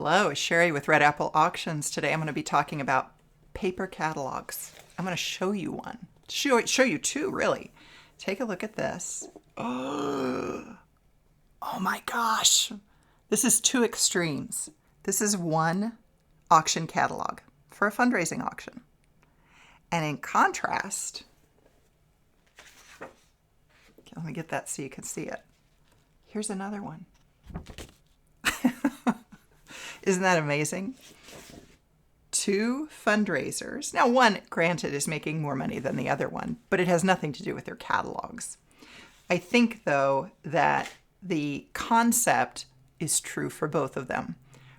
Hello, Sherry with Red Apple Auctions. Today I'm going to be talking about paper catalogs. I'm going to show you one. Show you two, really. Take a look at this. Oh my gosh. This is two extremes. This is one auction catalog for a fundraising auction. And in contrast, let me get that so you can see it. Here's another one. Isn't that amazing? Two fundraisers. Now, one, granted, is making more money than the other one, but it has nothing to do with their catalogs. I think, though, that the concept is true for both of them.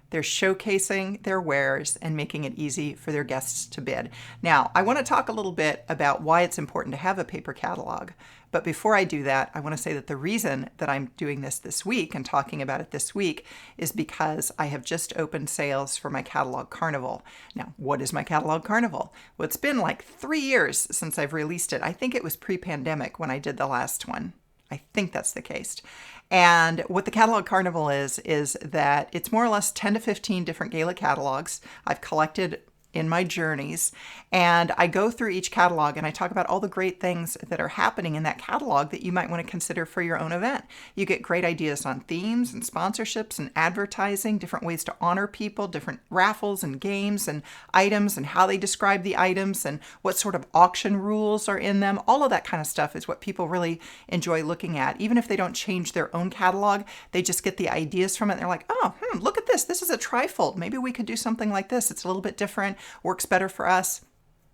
They're showcasing their wares and making it easy for their guests to bid. Now, I want to talk a little bit about why it's important to have a paper catalog. But before I do that, I want to say that the reason that I'm doing this week and talking about it this week is because I have just opened sales for my catalog carnival. Now, what is my catalog carnival? Well, it's been like 3 years since I've released it. I think it was pre-pandemic when I did the last one. I think that's the case. And what the catalog carnival is that it's more or less 10 to 15 different gala catalogs I've collected in my journeys. And I go through each catalog and I talk about all the great things that are happening in that catalog that you might want to consider for your own event. You get great ideas on themes and sponsorships and advertising, different ways to honor people, different raffles and games and items and how they describe the items and what sort of auction rules are in them. All of that kind of stuff is what people really enjoy looking at. Even if they don't change their own catalog, they just get the ideas from it. And they're like, oh, look at this. This is a trifold. Maybe we could do something like this. It's a little bit different, works better for us,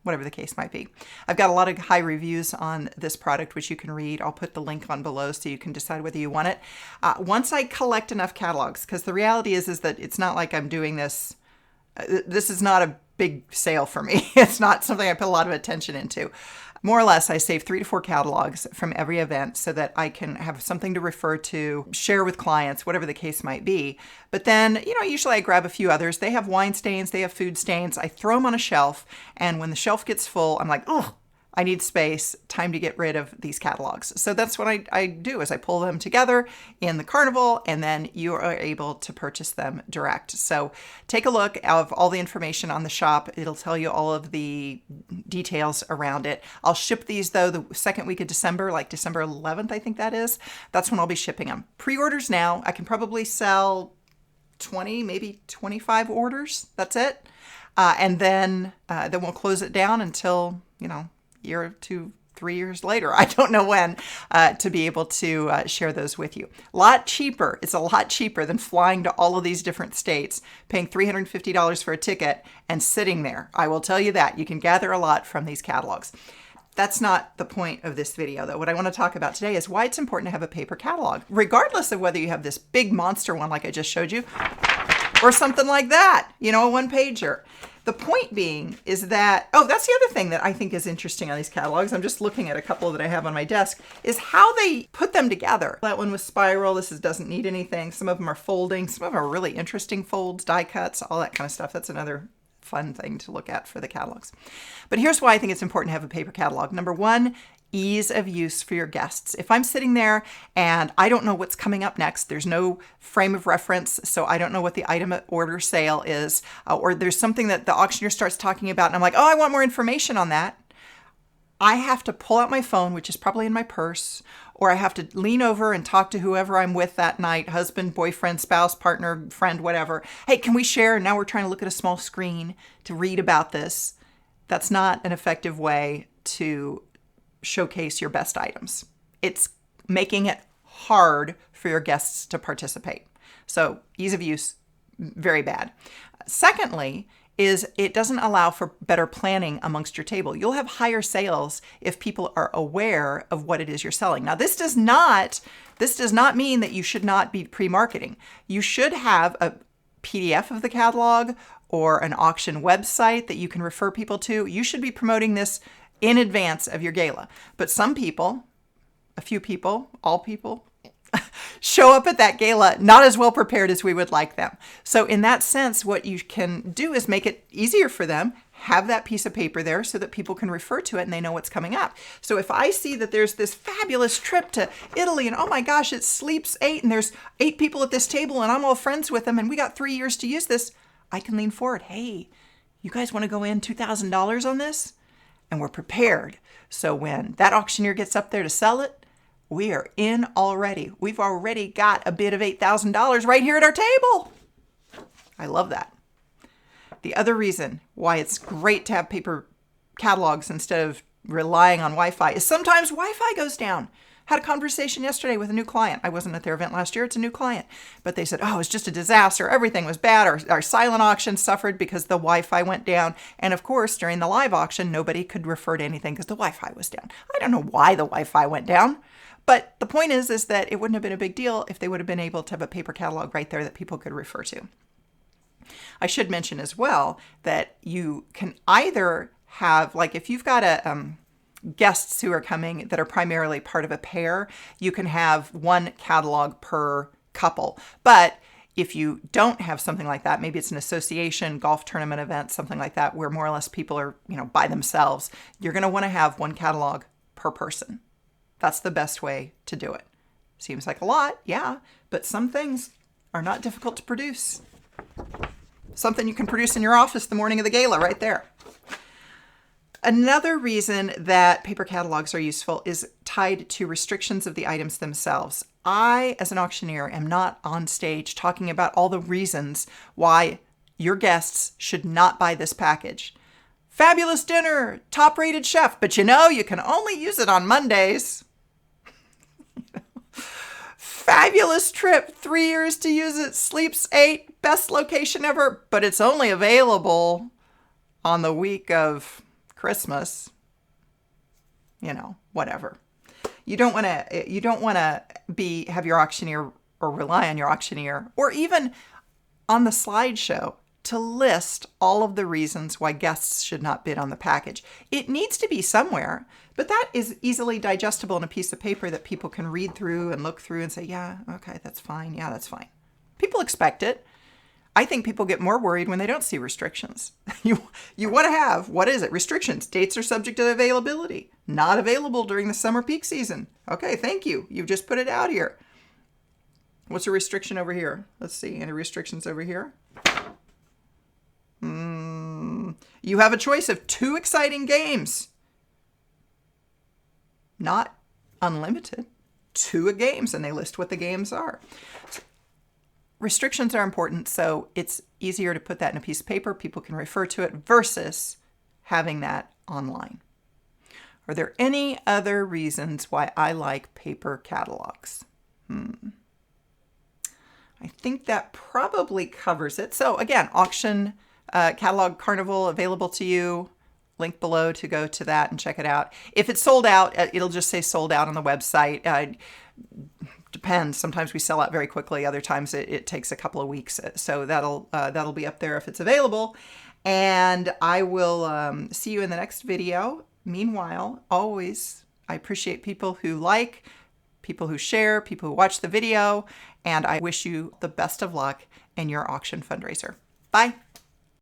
whatever the case might be. I've got a lot of high reviews on this product, which you can read. I'll put the link on below so you can decide whether you want it. Once I collect enough catalogs, because the reality is that it's not like I'm doing this. This is not a big sale for me. It's not something I put a lot of attention into. More or less, I save 3 to 4 catalogs from every event so that I can have something to refer to, share with clients, whatever the case might be. But then, usually I grab a few others. They have wine stains, they have food stains. I throw them on a shelf, and when the shelf gets full, I'm like, ugh, I need space, time to get rid of these catalogs. So that's what I do is I pull them together in the carnival, and then you are able to purchase them direct. So take a look of all the information on the shop. It'll tell you all of the details around it. I'll ship these though the second week of December, like December 11th, I think that is. That's when I'll be shipping them. Pre-orders now, I can probably sell 20, maybe 25 orders. That's it. And then we'll close it down until, year or 2, 3 years later. I don't know when to be able to share those with you. A lot cheaper. It's a lot cheaper than flying to all of these different states, paying $350 for a ticket and sitting there. I will tell you that. You can gather a lot from these catalogs. That's not the point of this video, though. What I want to talk about today is why it's important to have a paper catalog, regardless of whether you have this big monster one like I just showed you, or something like that, a one-pager. The point being is that, that's the other thing that I think is interesting on these catalogs. I'm just looking at a couple that I have on my desk, is how they put them together. That one was spiral. This doesn't need anything. Some of them are folding. Some of them are really interesting folds, die cuts, all that kind of stuff. That's another fun thing to look at for the catalogs. But here's why I think it's important to have a paper catalog. Number one, ease of use for your guests. If I'm sitting there and I don't know what's coming up next, there's no frame of reference, so I don't know what the item order sale is, or there's something that the auctioneer starts talking about and I'm like, I want more information on that. I have to pull out my phone, which is probably in my purse, or I have to lean over and talk to whoever I'm with that night, husband, boyfriend, spouse, partner, friend, whatever. Hey, can we share? Now we're trying to look at a small screen to read about this. That's not an effective way to showcase your best items. It's making it hard for your guests to participate. So ease of use, very bad. Secondly, is it doesn't allow for better planning amongst your table. You'll have higher sales if people are aware of what it is you're selling. Now, this does not mean that you should not be pre-marketing. You should have a PDF of the catalog or an auction website that you can refer people to. You should be promoting this in advance of your gala. But some people, a few people, all people, show up at that gala not as well prepared as we would like them. So in that sense, what you can do is make it easier for them. have that piece of paper there so that people can refer to it and they know what's coming up. So if I see that there's this fabulous trip to Italy and oh my gosh, it sleeps 8 and there's 8 people at this table and I'm all friends with them and we got 3 years to use this, I can lean forward. Hey, you guys want to go in $2,000 on this? And we're prepared. So when that auctioneer gets up there to sell it, we are in already. We've already got a bid of $8,000 right here at our table. I love that. The other reason why it's great to have paper catalogs instead of relying on Wi-Fi is sometimes Wi-Fi goes down. Had a conversation yesterday with a new client. I wasn't at their event last year. It's a new client. But they said, oh, it's just a disaster. Everything was bad. Our silent auction suffered because the Wi-Fi went down. And of course, during the live auction, nobody could refer to anything because the Wi-Fi was down. I don't know why the Wi-Fi went down. But the point is that it wouldn't have been a big deal if they would have been able to have a paper catalog right there that people could refer to. I should mention as well that you can either have, like if you've got guests who are coming that are primarily part of a pair, you can have one catalog per couple. But if you don't have something like that, maybe it's an association, golf tournament event, something like that, where more or less people are, by themselves, you're going to want to have one catalog per person. That's the best way to do it. Seems like a lot, yeah, but some things are not difficult to produce. Something you can produce in your office the morning of the gala right there. Another reason that paper catalogs are useful is tied to restrictions of the items themselves. I, as an auctioneer, am not on stage talking about all the reasons why your guests should not buy this package. Fabulous dinner, top-rated chef, but you can only use it on Mondays. Fabulous trip, 3 years to use it, sleeps 8, best location ever, but it's only available on the week of Christmas. Whatever. You don't want to have your auctioneer or rely on your auctioneer or even on the slideshow to list all of the reasons why guests should not bid on the package. It needs to be somewhere, but that is easily digestible in a piece of paper that people can read through and look through and say, yeah, okay, that's fine. Yeah, that's fine. People expect it. I think people get more worried when they don't see restrictions. You want to have, what is it? Restrictions. Dates are subject to availability. Not available during the summer peak season. Okay, thank you. You've just put it out here. What's a restriction over here? Let's see. Any restrictions over here? You have a choice of 2 exciting games. Not unlimited. 2 games, and they list what the games are. Restrictions are important, so it's easier to put that in a piece of paper. People can refer to it versus having that online. Are there any other reasons why I like paper catalogs? I think that probably covers it. So again, auction catalog carnival available to you. Link below to go to that and check it out. If it's sold out, it'll just say sold out on the website. Depends. Sometimes we sell out very quickly. Other times it takes a couple of weeks. So that'll be up there if it's available. And I will see you in the next video. Meanwhile, always, I appreciate people who like, people who share, people who watch the video, and I wish you the best of luck in your auction fundraiser. Bye.